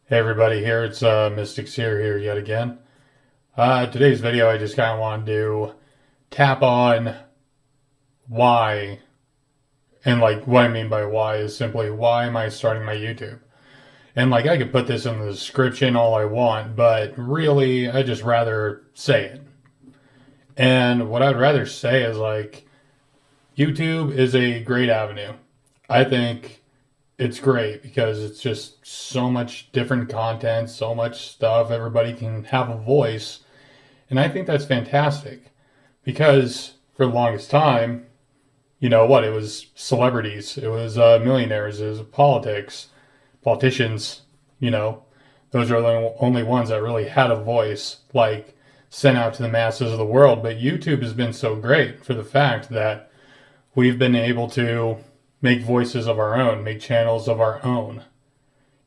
Hey everybody, here it's Mystic Seer here yet again. Today's video I just kind of wanted to tap on why, and like what I mean by why is simply why am I starting my YouTube? And like I could put this in the description all I want, but really I just rather say it. And what I'd rather say is like YouTube is a great avenue. I think it's great because it's just so much different content, so much stuff. Everybody can have a voice. And I think that's fantastic because for the longest time, you know what? It was celebrities, it was millionaires, it was politicians, you know, those are the only ones that really had a voice, like sent out to the masses of the world. But YouTube has been so great for the fact that we've been able to make voices of our own, make channels of our own,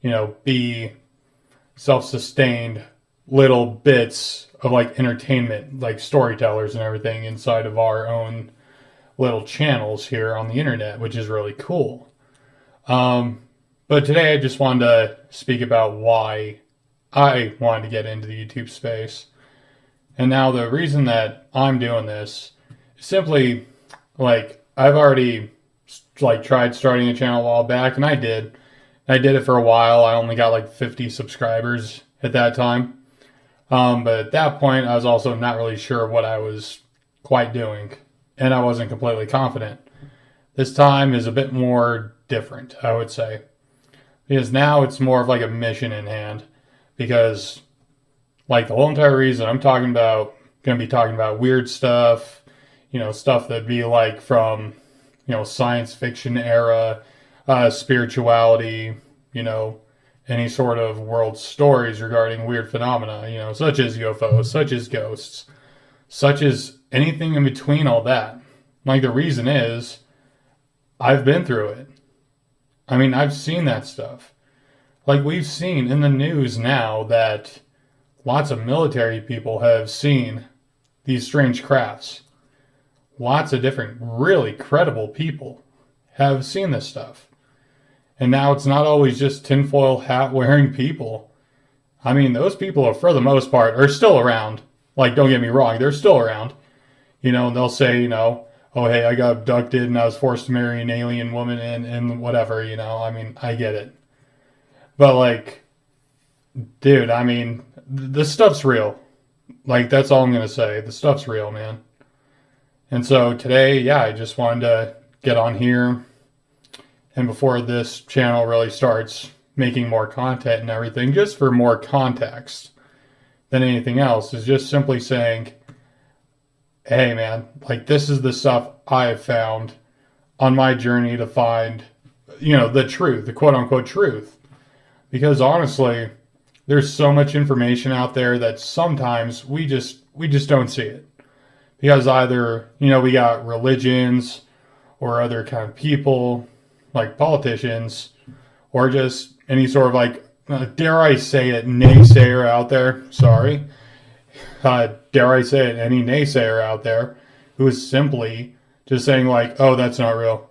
you know, be self-sustained little bits of like entertainment, like storytellers and everything inside of our own little channels here on the internet, which is really cool. But today I just wanted to speak about why I wanted to get into the YouTube space. And now the reason that I'm doing this is simply like I've already like tried starting a channel a while back, and I did. I did it for a while. I only got like 50 subscribers at that time. But at that point, I was also not really sure what I was quite doing, and I wasn't completely confident. This time is a bit more different, I would say, because now it's more of like a mission in hand. Because, like, the whole entire reason I'm going to be talking about weird stuff, you know, stuff that'd be like from, you know, science fiction era, spirituality, you know, any sort of world stories regarding weird phenomena, you know, such as UFOs, such as ghosts, such as anything in between all that. Like, the reason is I've been through it. I mean, I've seen that stuff. Like, we've seen in the news now that lots of military people have seen these strange crafts. Lots of different, really credible people have seen this stuff. And now it's not always just tinfoil hat wearing people. I mean, those people are, for the most part, are still around. Like, don't get me wrong, they're still around. You know, and they'll say, you know, oh, hey, I got abducted and I was forced to marry an alien woman and whatever, you know. I mean, I get it. But, like, dude, I mean, the stuff's real. Like, that's all I'm going to say. The stuff's real, man. And so today, yeah, I just wanted to get on here. And before this channel really starts making more content and everything, just for more context than anything else, is just simply saying, hey, man, like, this is the stuff I have found on my journey to find, you know, the truth, the quote unquote truth. Because honestly, there's so much information out there that sometimes we just don't see it. Because either, you know, we got religions or other kind of people, like politicians, or just any sort of like, dare I say it, naysayer out there. Sorry. Dare I say it, any naysayer out there who is simply just saying like, oh, that's not real.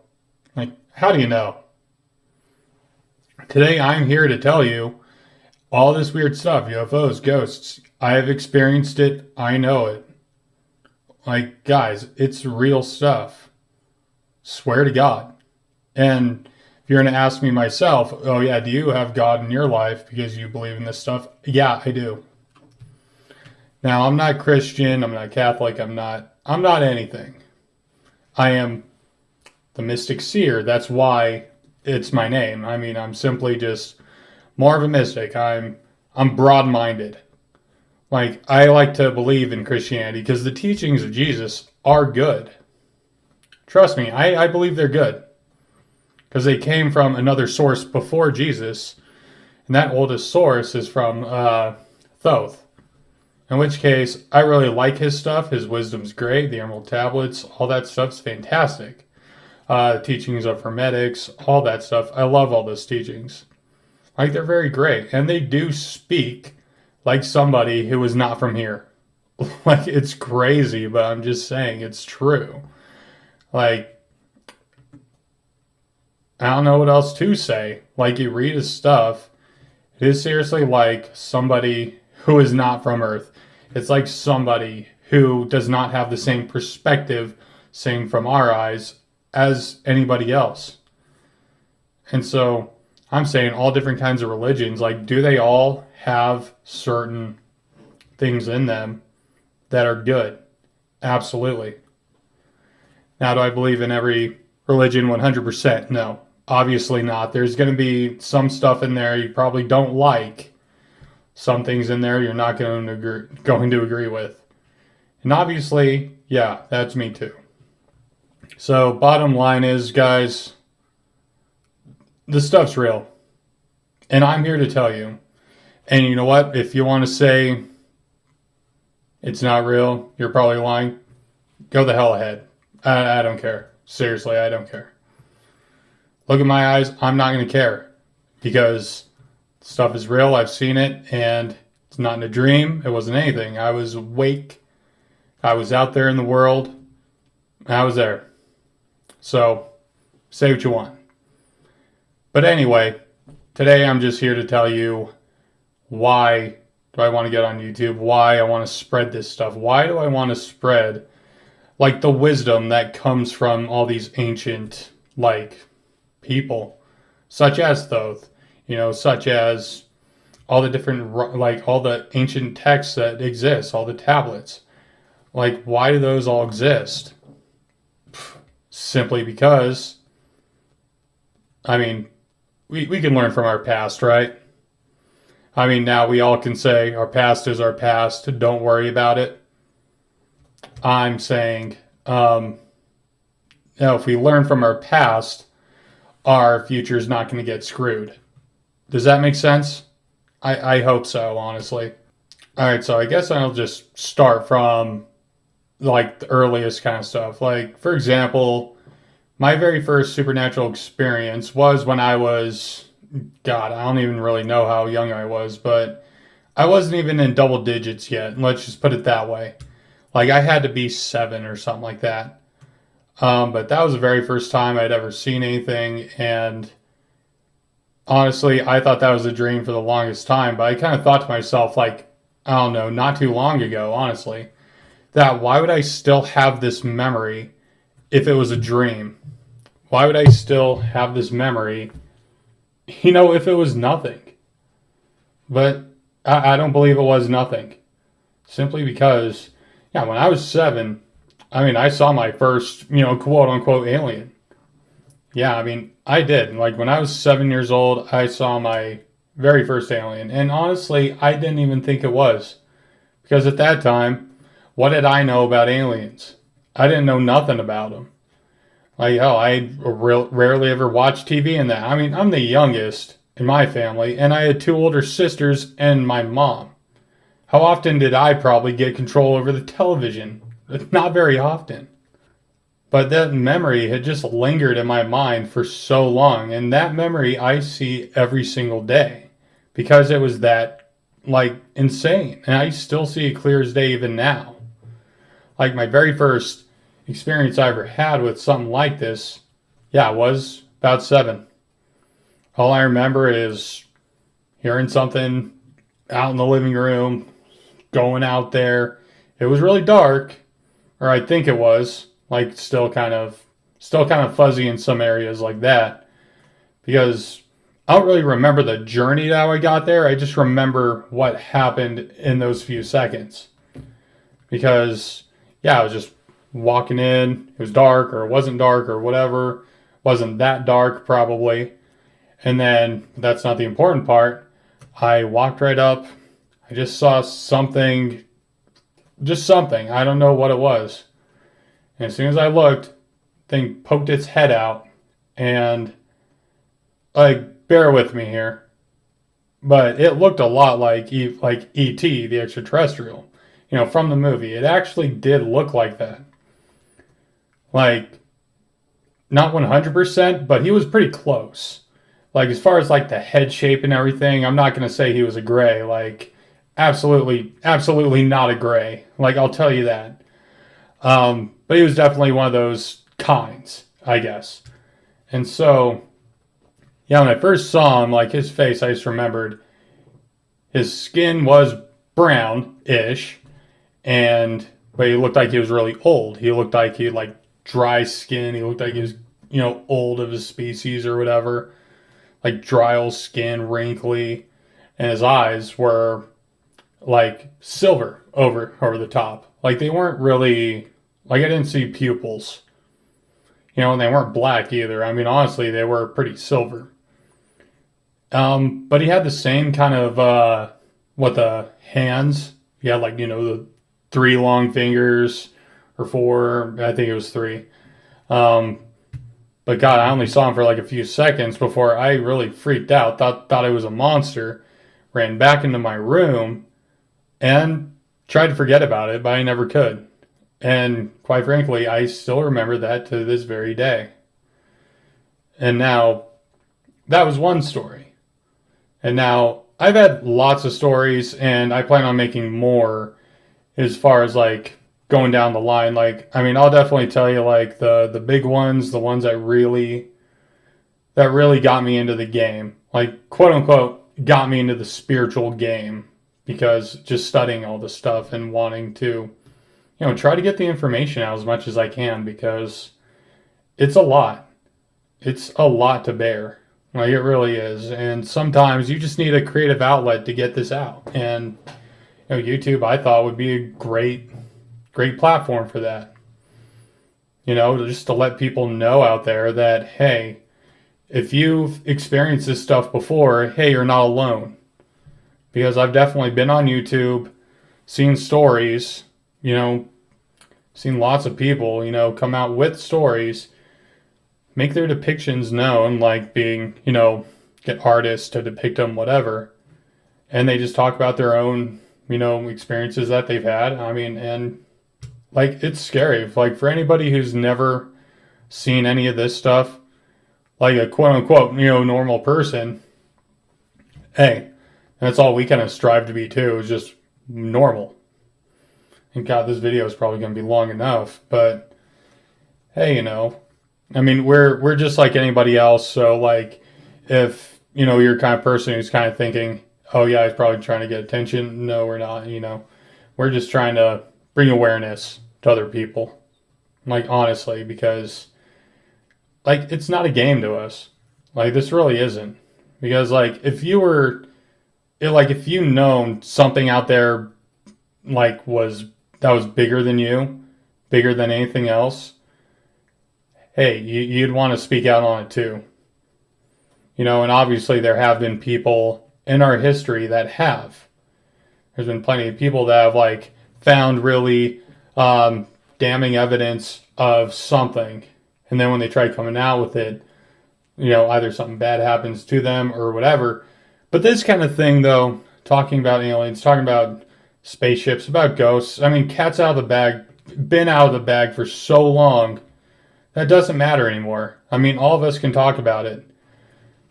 Like, how do you know? Today I'm here to tell you all this weird stuff, UFOs, ghosts. I have experienced it. I know it. Like, guys, it's real stuff. Swear to God. And if you're going to ask me myself, oh yeah, do you have God in your life because you believe in this stuff? Yeah, I do. Now, I'm not Christian, I'm not Catholic, I'm not anything. I am the Mystic Seer. That's why it's my name. I mean, I'm simply just more of a mystic. I'm broad-minded. Like, I like to believe in Christianity because the teachings of Jesus are good. Trust me, I believe they're good. Because they came from another source before Jesus. And that oldest source is from Thoth. In which case, I really like his stuff. His wisdom's great. The Emerald Tablets, all that stuff's fantastic. Teachings of Hermetics, all that stuff. I love all those teachings. Like, they're very great. And they do speak like somebody who is not from here. Like, it's crazy, but I'm just saying it's true. Like, I don't know what else to say. Like, you read his stuff, It is seriously like somebody who is not from Earth. It's like somebody who does not have the same perspective, seeing from our eyes, as anybody else. And so I'm saying all different kinds of religions, like, do they all have certain things in them that are good? Absolutely. Now, do I believe in every religion 100%? No, obviously not. There's going to be some stuff in there you probably don't like. Some things in there you're not going to agree with. And obviously, yeah, that's me too. So, bottom line is, guys, the stuff's real. And I'm here to tell you. And you know what? If you want to say it's not real, you're probably lying, go the hell ahead. I don't care. Seriously, I don't care. Look at my eyes. I'm not going to care. Because stuff is real. I've seen it. And it's not in a dream. It wasn't anything. I was awake. I was out there in the world. I was there. So, say what you want. But anyway, today I'm just here to tell you why do I want to get on YouTube, why I want to spread this stuff, why do I want to spread like the wisdom that comes from all these ancient like people, such as Thoth, such as all the different, like all the ancient texts that exist, all the tablets. Like, why do those all exist? Simply because, we can learn from our past, right? Now we all can say our past is our past. Don't worry about it. I'm saying, if we learn from our past, our future is not going to get screwed. Does that make sense? I hope so, honestly. All right, so I guess I'll just start from like the earliest kind of stuff. Like, for example, my very first supernatural experience was when I was, God, I don't even really know how young I was, but I wasn't even in double digits yet. Let's just put it that way. Like, I had to be 7 or something like that. But that was the very first time I'd ever seen anything. And honestly, I thought that was a dream for the longest time. But I kind of thought to myself, like, I don't know, not too long ago, honestly, that why would I still have this memory if it was a dream? Why would I still have this memory, if it was nothing? But I don't believe it was nothing. Simply because, when I was 7, I saw my first, quote unquote alien. Yeah, I did. Like, when I was 7 years old, I saw my very first alien. And honestly, I didn't even think it was. Because at that time, what did I know about aliens? I didn't know nothing about them. Like, I rarely ever watched TV and that. I'm the youngest in my family, and I had 2 older sisters and my mom. How often did I probably get control over the television? Not very often. But that memory had just lingered in my mind for so long, and that memory I see every single day because it was that, insane. And I still see it clear as day even now. Like, my very first experience I ever had with something like this, was about 7. All I remember is hearing something out in the living room, going out there. It was really dark, or I think it was, like still kind of fuzzy in some areas like that, because I don't really remember the journey that I got there. I just remember what happened in those few seconds. Because, I was just walking in. It was dark, or it wasn't dark, or whatever. Wasn't that dark, probably. And then, that's not the important part. I walked right up. I just saw something. Just something. I don't know what it was. And as soon as I looked, the thing poked its head out. And, bear with me here. But it looked a lot like E.T., the extraterrestrial. From the movie. It actually did look like that. Like, not 100%, but he was pretty close. Like, as far as, the head shape and everything, I'm not going to say he was a gray. Like, absolutely not a gray. Like, I'll tell you that. But he was definitely one of those kinds, I guess. And so, when I first saw him, his face, I just remembered, his skin was brown-ish, but he looked like he was really old. He looked like he had like dry skin. He looked like he was, old of his species or whatever. Like dry old skin, wrinkly, and his eyes were like silver over the top. Like they weren't really like I didn't see pupils. And they weren't black either. I mean, honestly, they were pretty silver. But he had the same kind of what the hands. He had like the three long fingers or four. I think it was three. Um, but God, I only saw him for like a few seconds before I really freaked out. Thought it was a monster. Ran back into my room and tried to forget about it, but I never could. And quite frankly, I still remember that to this very day. And now, that was one story. And now, I've had lots of stories, and I plan on making more as far as like going down the line. Like, I mean, I'll definitely tell you like the big ones, the ones that really got me into the game. Like, quote unquote, got me into the spiritual game because just studying all this stuff and wanting to try to get the information out as much as I can because it's a lot. It's a lot to bear. Like it really is. And sometimes you just need a creative outlet to get this out. And YouTube I thought would be a great platform for that. Just to let people know out there that hey, if you've experienced this stuff before, hey, you're not alone. Because I've definitely been on YouTube, seen stories, seen lots of people, come out with stories, make their depictions known, like being, get artists to depict them, whatever. And they just talk about their own, experiences that they've had. I mean, and like, it's scary. Like, for anybody who's never seen any of this stuff, like a quote unquote, normal person, hey, that's all we kind of strive to be too, is just normal. And God, this video is probably going to be long enough, but hey, I mean, we're just like anybody else. So like, if you're the kind of person who's kind of thinking, oh yeah, he's probably trying to get attention. No, we're not. We're just trying to bring awareness to other people. Like honestly, because like it's not a game to us. Like this really isn't. Because like if you known something out there like that was bigger than you, bigger than anything else, hey, you'd want to speak out on it too. And obviously there have been people in our history that have. There's been plenty of people that have like found really damning evidence of something. And then when they try coming out with it, either something bad happens to them or whatever. But this kind of thing though, talking about aliens, talking about spaceships, about ghosts. I mean, cat's out of the bag, been out of the bag for so long, that doesn't matter anymore. I mean, all of us can talk about it.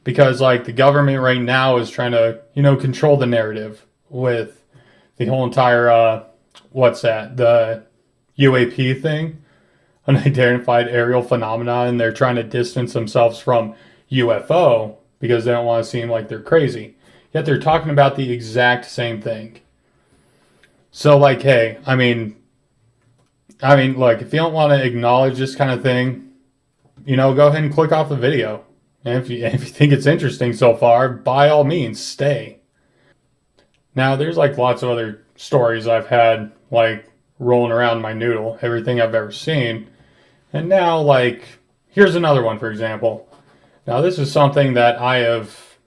Because, like, the government right now is trying to, control the narrative with the whole entire, the UAP thing, unidentified aerial phenomena, and they're trying to distance themselves from UFO because they don't want to seem like they're crazy. Yet they're talking about the exact same thing. So, like, hey, I mean, look, if you don't want to acknowledge this kind of thing, go ahead and click off the video. And if you think it's interesting so far, by all means, stay. Now, there's like lots of other stories I've had, like, rolling around my noodle, everything I've ever seen. And now, like, here's another one, for example. Now, this is something that I've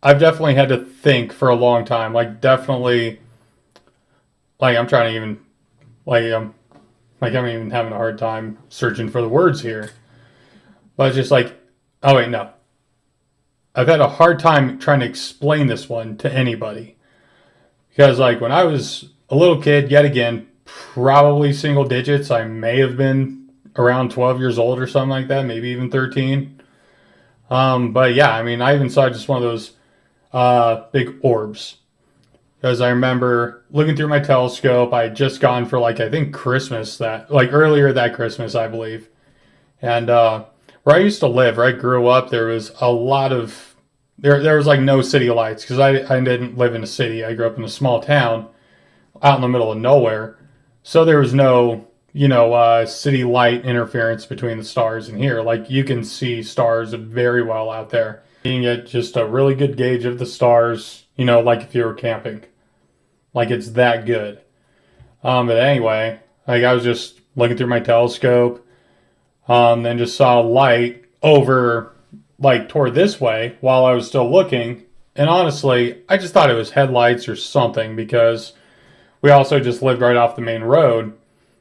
definitely had to think for a long time. Like, definitely, like, I'm trying to even, I'm even having a hard time searching for the words here. But it's just like, oh wait, no. I've had a hard time trying to explain this one to anybody. Because, like, when I was a little kid, yet again, probably single digits, I may have been around 12 years old or something like that, maybe even 13. But yeah, I mean, I even saw just one of those big orbs. Because I remember looking through my telescope. I had just gone for, like, I think Christmas earlier that Christmas, I believe. And where I used to live, where I grew up, there was a lot of There was like no city lights because I didn't live in a city. I grew up in a small town out in the middle of nowhere. So there was no, city light interference between the stars and here. Like you can see stars very well out there. Being it just a really good gauge of the stars, like if you were camping. Like it's that good. But anyway, like I was just looking through my telescope, then just saw a light over like toward this way while I was still looking. And honestly, I just thought it was headlights or something because we also just lived right off the main road.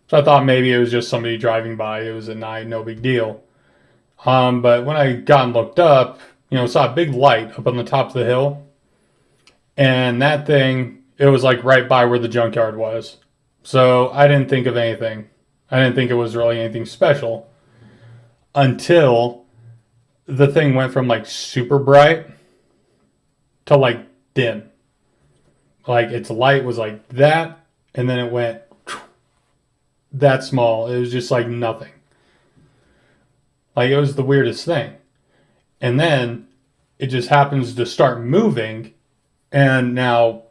So I thought maybe it was just somebody driving by. It was at night, no big deal. But when I got and looked up, saw a big light up on the top of the hill. And that thing, it was like right by where the junkyard was. So I didn't think of anything. I didn't think it was really anything special until the thing went from like super bright to like dim. Like its light was like that, and then it went that small. It was just like nothing. Like it was the weirdest thing. And then it just happens to start moving, and now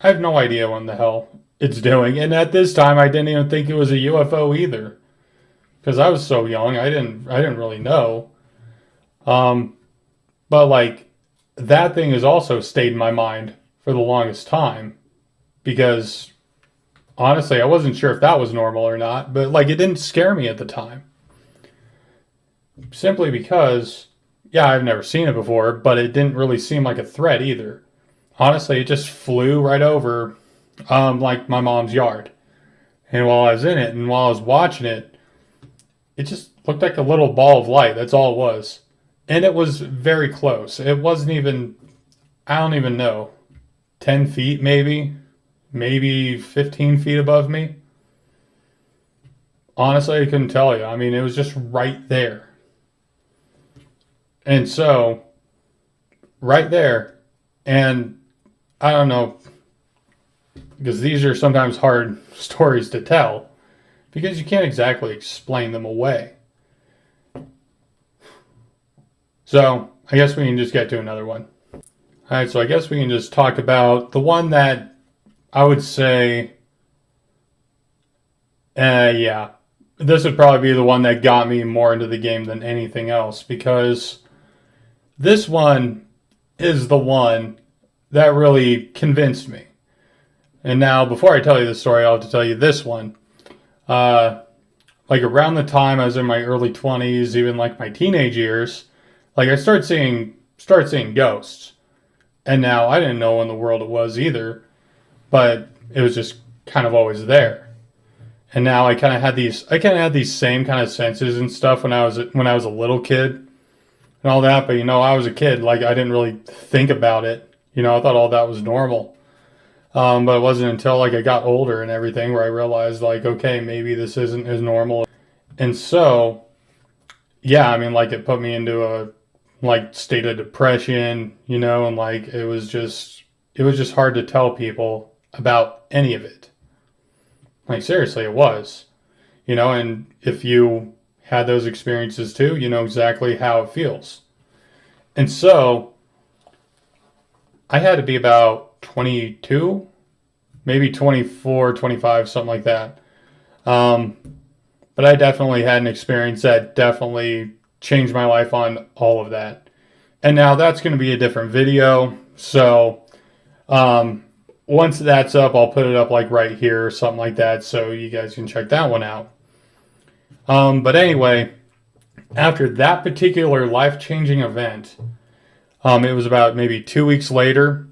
I have no idea what the hell it's doing. And at this time, I didn't even think it was a UFO either, because I was so young. I didn't really know. But like that thing has also stayed in my mind for the longest time, because honestly, I wasn't sure if that was normal or not. But like it didn't scare me at the time, simply because yeah, I've never seen it before, but it didn't really seem like a threat either. Honestly, it just flew right over like my mom's yard. And while I was in it and while I was watching it, it just looked like a little ball of light. That's all it was. And it was very close. It wasn't even, I don't even know, 10 feet maybe 15 feet above me. Honestly, I couldn't tell you. I mean, it was just right there. And so, right there, and I don't know, because these are sometimes hard stories to tell, because you can't exactly explain them away. So, I guess we can just get to another one. Alright, so I guess we can just talk about the one that I would say, yeah, this would probably be the one that got me more into the game than anything else, because this one is the one that really convinced me. And now, before I tell you the story, I'll have to tell you this one. Like around the time I was in my early 20s, even like my teenage years, like I started seeing ghosts. And now I didn't know in the world it was either, but it was just kind of always there. And now I kind of had these same kind of senses and stuff when I was a little kid and all that. But I was a kid, like I didn't really think about it. I thought all that was normal. But it wasn't until like I got older and everything where I realized like, okay, maybe this isn't as normal. And so, yeah, I mean, like it put me into a like state of depression, and like it was just hard to tell people about any of it. Like seriously, it was, and if you had those experiences too, you know exactly how it feels. And so I had to be about 22, maybe 24, 25, something like that. But I definitely had an experience that definitely changed my life on all of that. And now that's going to be a different video. So once that's up, I'll put it up like right here or something like that, so you guys can check that one out. But anyway, after that particular life-changing event, it was about maybe 2 weeks later,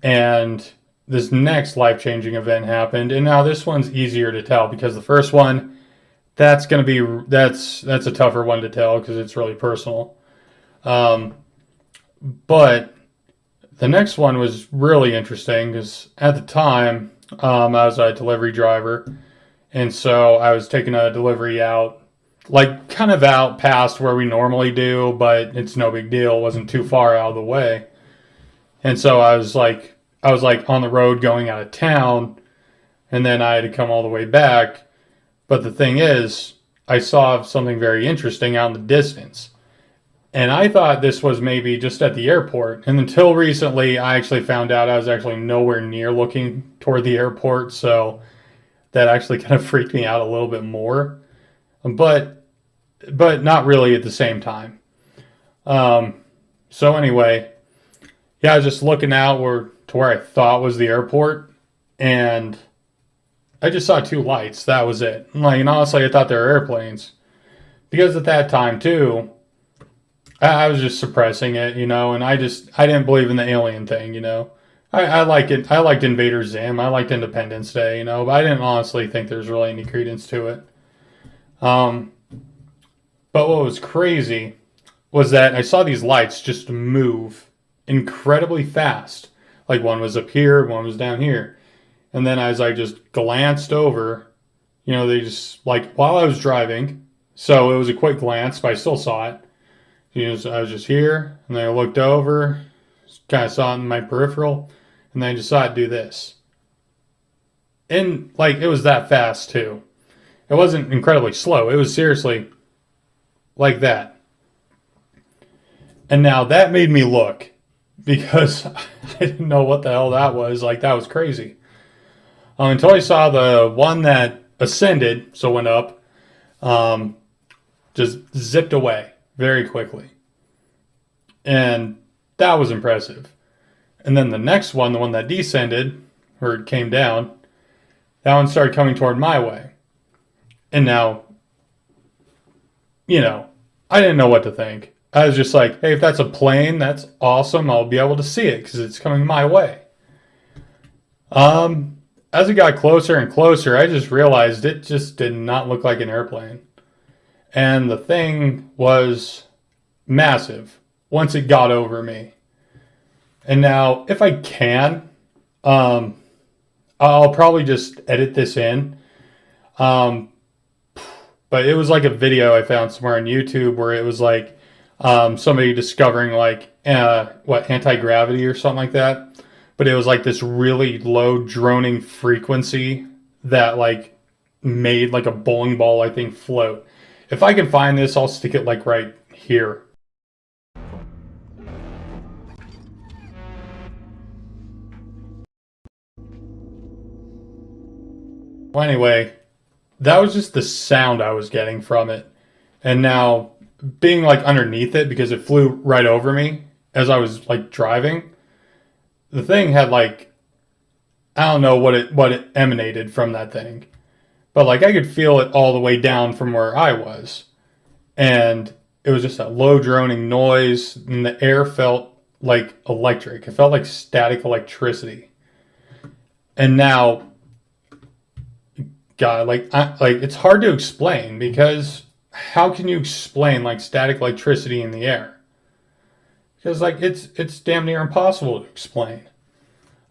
and this next life-changing event happened. And now this one's easier to tell because the first one, that's a tougher one to tell because it's really personal. But the next one was really interesting because at the time, I was a delivery driver, and so I was taking a delivery out, like kind of out past where we normally do, but it's no big deal. It wasn't too far out of the way. And so I was like on the road going out of town, and then I had to come all the way back. But the thing is, I saw something very interesting out in the distance. And I thought this was maybe just at the airport. And until recently, I actually found out I was actually nowhere near looking toward the airport. So that actually kind of freaked me out a little bit more. But not really at the same time. So anyway, yeah, I was just looking out to where I thought was the airport. And I just saw two lights. That was it. And honestly, I thought they were airplanes. Because at that time, too, I was just suppressing it, and I didn't believe in the alien thing, I like it. I liked Invader Zim. I liked Independence Day, but I didn't honestly think there's really any credence to it. But what was crazy was that I saw these lights just move incredibly fast. Like one was up here, one was down here. And then as I just glanced over, they just, while I was driving, so it was a quick glance, but I still saw it. I was just here, and then I looked over, kind of saw it in my peripheral, and then I just saw it do this. And, it was that fast, too. It wasn't incredibly slow. It was seriously like that. And now that made me look, because I didn't know what the hell that was. That was crazy. Until I saw the one that ascended, so went up, just zipped away very quickly. And that was impressive. And then the next one, the one that descended, or came down, that one started coming toward my way. And now, I didn't know what to think. I was just like, hey, if that's a plane, that's awesome. I'll be able to see it because it's coming my way. As it got closer and closer, I just realized it just did not look like an airplane. And the thing was massive once it got over me. And now, if I can, I'll probably just edit this in. But it was like a video I found somewhere on YouTube where it was somebody discovering anti-gravity or something like that. But it was this really low droning frequency that made a bowling ball, I think, float. If I can find this, I'll stick it right here. Well, anyway, that was just the sound I was getting from it. And now, being underneath it, because it flew right over me as I was driving, the thing had I don't know what it emanated from that thing. But I could feel it all the way down from where I was. And it was just a low droning noise, and the air felt like electric. It felt like static electricity. And now, God, it's hard to explain, because how can you explain static electricity in the air? Because it's damn near impossible to explain.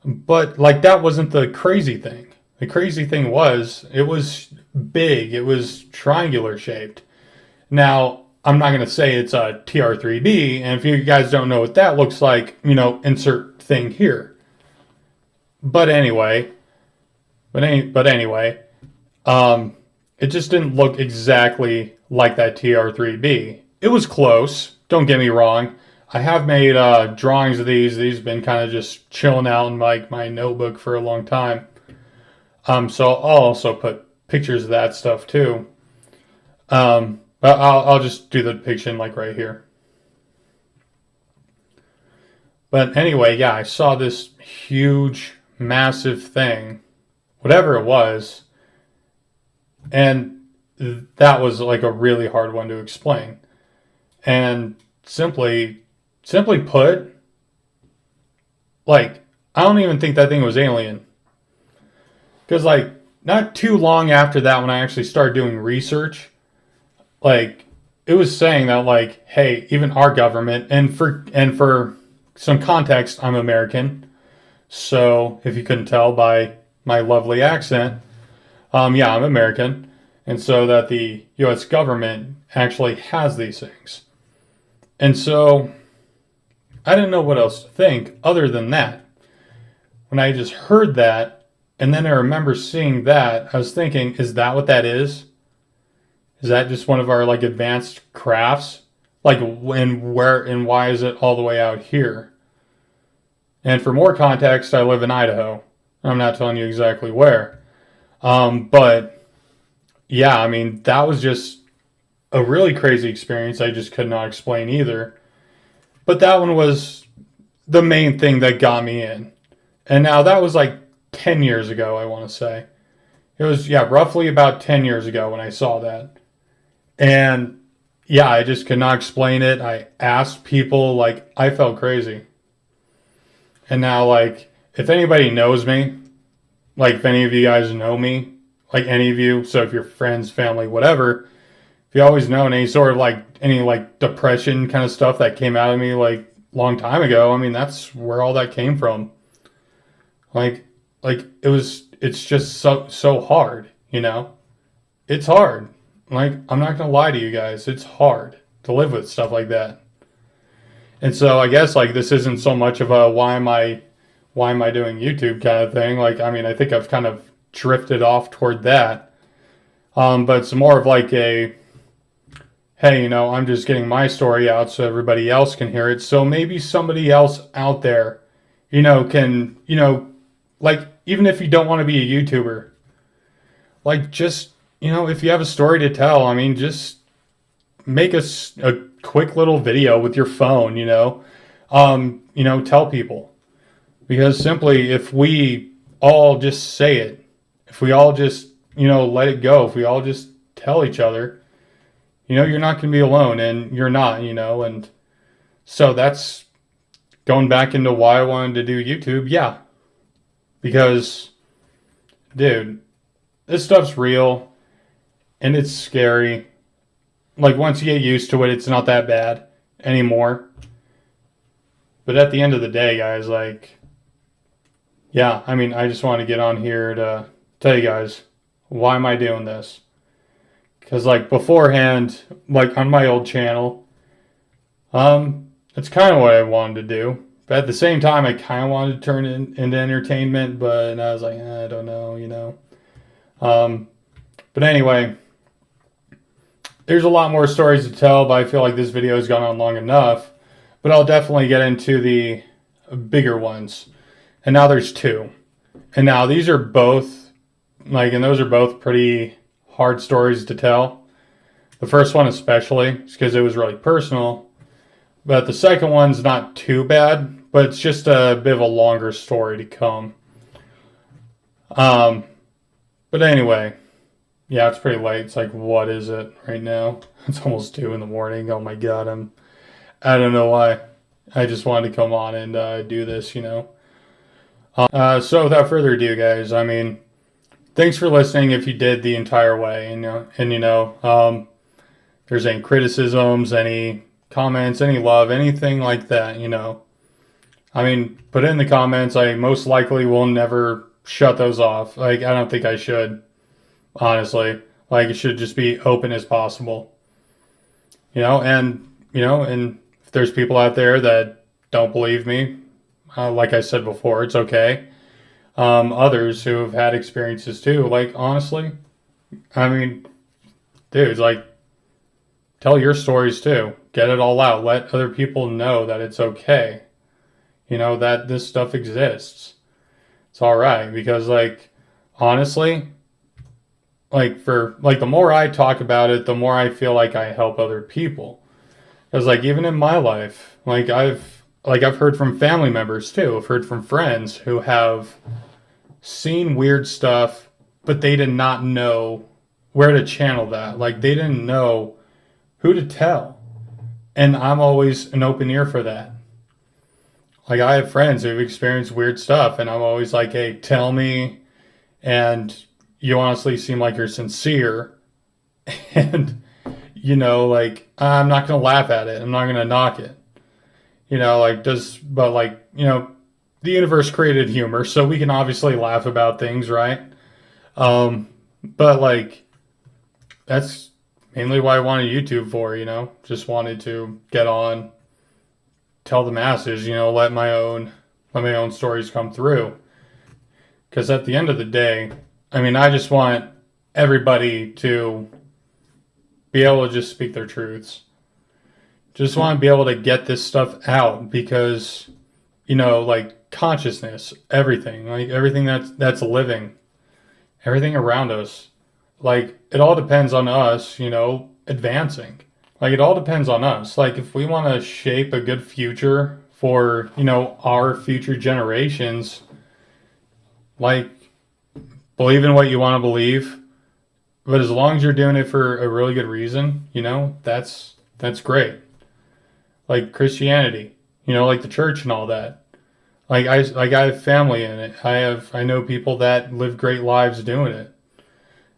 But that wasn't the crazy thing. The crazy thing was, it was big. It was triangular shaped. Now, I'm not going to say it's a TR3B, and if you guys don't know what that looks like, insert thing here. But anyway, it just didn't look exactly like that TR3B. It was close, don't get me wrong. I have made drawings of these. These have been kind of just chilling out in my notebook for a long time. So I'll also put pictures of that stuff too. But I'll just do the depiction right here. But anyway, yeah, I saw this huge, massive thing, whatever it was, and that was a really hard one to explain. And simply put, I don't even think that thing was alien. Because not too long after that, when I actually started doing research, it was saying that hey, even our government, and for some context, I'm American, so if you couldn't tell by my lovely accent, yeah, I'm American, and so that the U.S. government actually has these things. And so I didn't know what else to think other than that. When I just heard that, and then I remember seeing that, I was thinking, is that what that is? Is that just one of our advanced crafts? Like, when, where, and why is it all the way out here? And for more context, I live in Idaho. I'm not telling you exactly where. But yeah, I mean, that was just a really crazy experience. I just could not explain either. But that one was the main thing that got me in. And now that was like 10 years ago, I want to say. It was, yeah, roughly about 10 years ago when I saw that. And yeah, I just could not explain it. I asked people, like, I felt crazy. And now, like, if anybody knows me, like, if any of you guys know me, like, any of you, so if you're friends, family, whatever, if you always know any sort of, like, any, like, depression kind of stuff that came out of me, like, long time ago, I mean, that's where all that came from. Like, it's just so hard, you know? It's hard. Like, I'm not gonna lie to you guys, it's hard to live with stuff like that. And so I guess, like, this isn't so much of a why am I doing YouTube kind of thing. Like, I mean, I think I've kind of drifted off toward that. But it's more of like a, hey, I'm just getting my story out so everybody else can hear it. So maybe somebody else out there, can, like, even if you don't want to be a YouTuber, like, just, if you have a story to tell, I mean, just make a quick little video with your phone, tell people. Because simply, if we all just say it, if we all just, let it go, if we all just tell each other, you're not going to be alone, and you're not, and so that's going back into why I wanted to do YouTube. Yeah. Because, dude, this stuff's real, and it's scary. Like, once you get used to it, it's not that bad anymore. But at the end of the day, guys, like, yeah, I mean, I just want to get on here to tell you guys, why am I doing this? Because, like, beforehand, like, on my old channel, it's kind of what I wanted to do. But at the same time, I kind of wanted to turn it into entertainment, but I was like, I don't know. But anyway, there's a lot more stories to tell, but I feel like this video has gone on long enough. But I'll definitely get into the bigger ones. And now there's two. And now these are both, like, and those are both pretty hard stories to tell. The first one especially, because it was really personal. But the second one's not too bad, but it's just a bit of a longer story to come. But anyway, yeah, it's pretty late. It's like, what is it right now? It's almost 2 in the morning. Oh my God, I don't know why. I just wanted to come on and do this, So without further ado, guys, I mean, thanks for listening if you did the entire way, and if there's any criticisms, any comments, any love, anything like that, I mean, put it in the comments. I most likely will never shut those off. Like, I don't think I should, honestly. Like, it should just be open as possible, and if there's people out there that don't believe me, like I said before, it's okay. Others who have had experiences too, like, honestly, I mean, dude, like, tell your stories too. Get it all out. Let other people know that it's okay. That this stuff exists. It's all right. Because, like, honestly, like, the more I talk about it, the more I feel like I help other people. Because, like, even in my life, I've heard from family members too. I've heard from friends who have seen weird stuff, but they did not know where to channel that. Like, they didn't know who to tell. And I'm always an open ear for that. Like, I have friends who've experienced weird stuff, and I'm always like, hey, tell me. And you honestly seem like you're sincere. And, like, I'm not going to laugh at it. I'm not going to knock it. The universe created humor, so we can obviously laugh about things, right? But, like, that's mainly why I wanted YouTube for, just wanted to get on, tell the masses, let my own stories come through. Because at the end of the day, I mean, I just want everybody to be able to just speak their truths. Just want to be able to get this stuff out because, like consciousness, everything, like everything that's living, everything around us, like it all depends on us, advancing. Like it all depends on us. Like if we want to shape a good future for, our future generations, like believe in what you want to believe, but as long as you're doing it for a really good reason, that's great. Like Christianity, like the church and all that. Like I have family in it. I know people that live great lives doing it.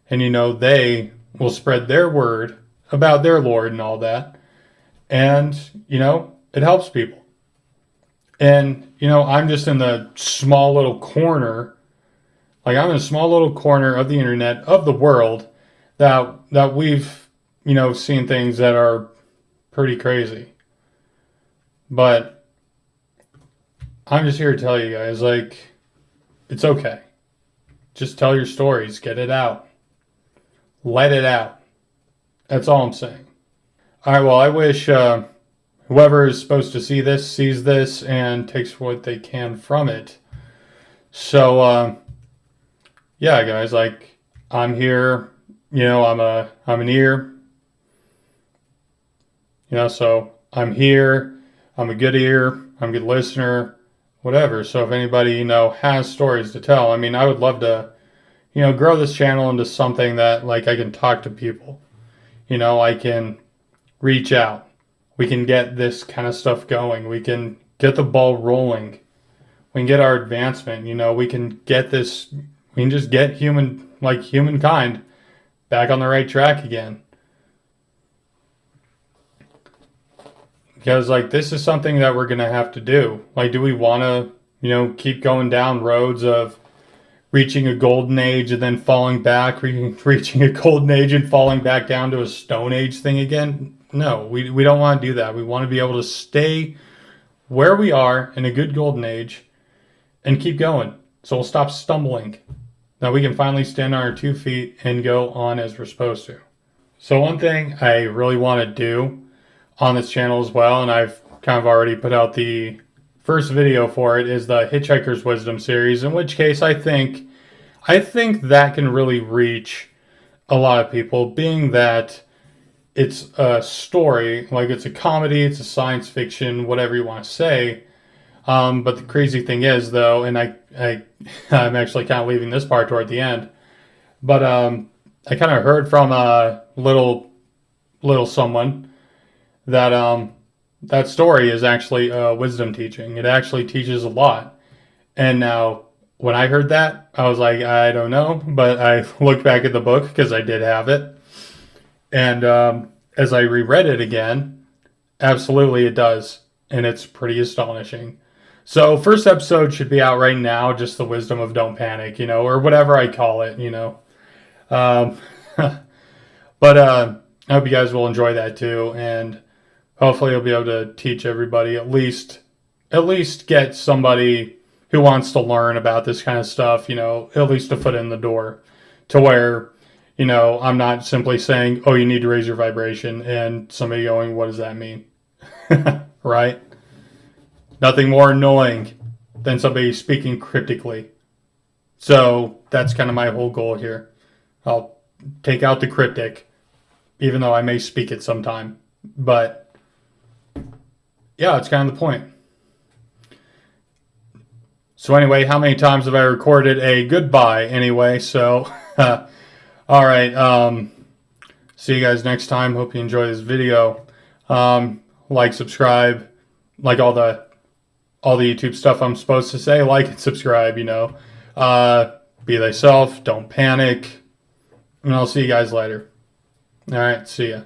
And they will spread their word about their Lord and all that. And, it helps people. And, I'm just in the small little corner, like I'm in a small little corner of the internet, of the world, that we've, seen things that are pretty crazy. But I'm just here to tell you guys, like, it's okay. Just tell your stories, get it out. Let it out. That's all I'm saying. All right, well, I wish whoever is supposed to see this sees this and takes what they can from it. So, yeah, guys, like, I'm here, I'm an ear, so I'm here. I'm a good ear. I'm a good listener, whatever. So if anybody, has stories to tell, I mean, I would love to, grow this channel into something that, like, I can talk to people. I can reach out. We can get this kind of stuff going. We can get the ball rolling. We can get our advancement. We can get this, we can just get humankind back on the right track again. Because, like, this is something that we're going to have to do. Like, do we want to, keep going down roads of reaching a golden age and then falling back, reaching a golden age and falling back down to a stone age thing again? No, we don't want to do that. We want to be able to stay where we are in a good golden age and keep going. So we'll stop stumbling. Now we can finally stand on our 2 feet and go on as we're supposed to. So one thing I really want to do on this channel as well, and I've kind of already put out the first video for it, is the Hitchhiker's Wisdom series, in which case I think that can really reach a lot of people, being that it's a story, like it's a comedy, it's a science fiction, whatever you want to say. But the crazy thing is, though, and I'm actually kind of leaving this part toward the end, but I kind of heard from a little someone that that story is actually a wisdom teaching. It actually teaches a lot. And now, when I heard that, I was like, I don't know. But I looked back at the book because I did have it. And as I reread it again, absolutely it does. And it's pretty astonishing. So first episode should be out right now, just the wisdom of don't panic, or whatever I call it, But I hope you guys will enjoy that too. And hopefully you'll be able to teach everybody, at least get somebody who wants to learn about this kind of stuff, at least a foot in the door, to where, I'm not simply saying, oh, you need to raise your vibration, and somebody going, what does that mean? Right? Nothing more annoying than somebody speaking cryptically. So that's kind of my whole goal here. I'll take out the cryptic, even though I may speak it sometime. But yeah, it's kind of the point. So anyway, how many times have I recorded a goodbye anyway? So, all right. See you guys next time. Hope you enjoy this video. Like, subscribe, like all the YouTube stuff I'm supposed to say. Like and subscribe. Be thyself. Don't panic. And I'll see you guys later. All right. See ya.